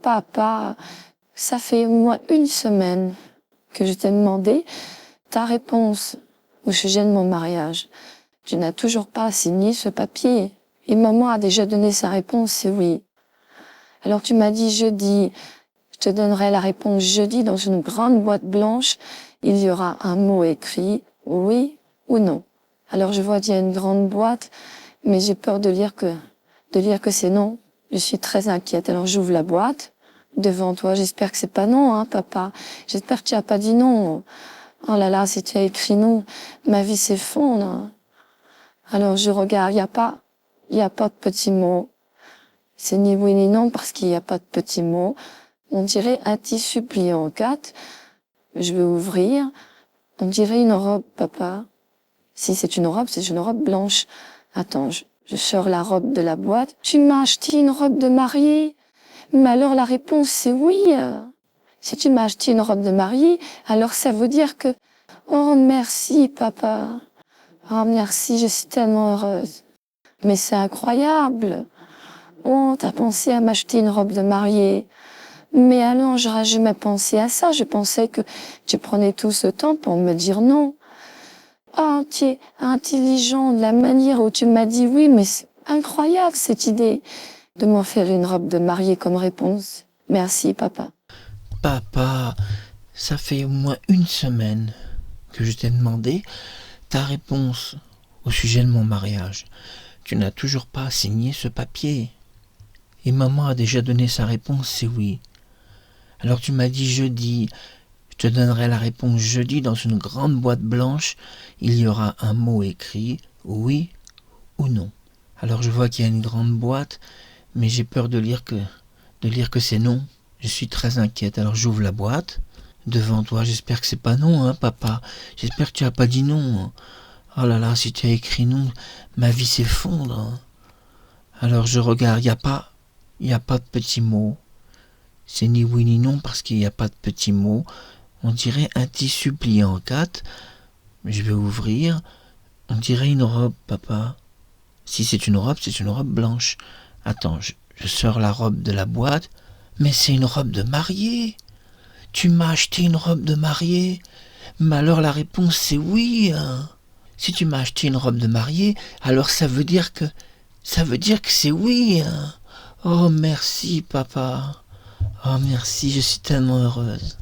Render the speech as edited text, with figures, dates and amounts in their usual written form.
Papa, ça fait au moins 1 semaine que je t'ai demandé ta réponse au sujet de mon mariage. Tu n'as toujours pas signé ce papier. Et maman a déjà donné sa réponse, c'est oui. Alors tu m'as dit jeudi, je te donnerai la réponse jeudi dans une grande boîte blanche. Il y aura un mot écrit, oui ou non. Alors je vois qu'il y a une grande boîte, mais j'ai peur de lire que c'est non. Je suis très inquiète. Alors j'ouvre la boîte devant toi. J'espère que c'est pas non, hein, papa. J'espère que tu as pas dit non. Oh là là, si tu as écrit non, ma vie s'effondre. Alors je regarde, il y a pas de petits mots. C'est ni oui ni non parce qu'il n'y a pas de petits mots. On dirait un tissu plié en 4. Je vais ouvrir. On dirait une robe, papa. Si c'est une robe blanche. Attends, je sors la robe de la boîte. Tu m'as acheté une robe de mariée? Mais alors la réponse c'est oui. Si tu m'as acheté une robe de mariée, alors ça veut dire que... Oh merci, papa. Oh merci, je suis tellement heureuse. Mais c'est incroyable. Oh, t'as pensé à m'acheter une robe de mariée. Mais alors, j'aurais jamais pensé à ça. Je pensais que tu prenais tout ce temps pour me dire non. Oh, tu es intelligent de la manière où tu m'as dit oui, mais c'est incroyable cette idée de m'en faire une robe de mariée comme réponse. Merci, papa. Papa, ça fait au moins 1 semaine que je t'ai demandé ta réponse au sujet de mon mariage. Tu n'as toujours pas signé ce papier. Et maman a déjà donné sa réponse, c'est oui. Alors tu m'as dit jeudi, je te donnerai la réponse jeudi dans une grande boîte blanche. Il y aura un mot écrit, oui ou non. Alors je vois qu'il y a une grande boîte, mais j'ai peur de lire que c'est non. Je suis très inquiète. Alors j'ouvre la boîte devant toi. J'espère que c'est pas non, hein, papa. J'espère que tu as pas dit non. Oh là là, si tu as écrit non, ma vie s'effondre. Alors je regarde, il y a pas de petits mots. C'est ni oui ni non parce qu'il n'y a pas de petits mots. On dirait un tissu plié en 4. Je vais ouvrir. On dirait une robe, papa. Si c'est une robe blanche. Attends, je sors la robe de la boîte. Mais c'est une robe de mariée. Tu m'as acheté une robe de mariée. Mais alors la réponse c'est oui. Hein. Si tu m'as acheté une robe de mariée, alors ça veut dire que c'est oui. Hein. Oh merci papa. Oh merci, je suis tellement heureuse.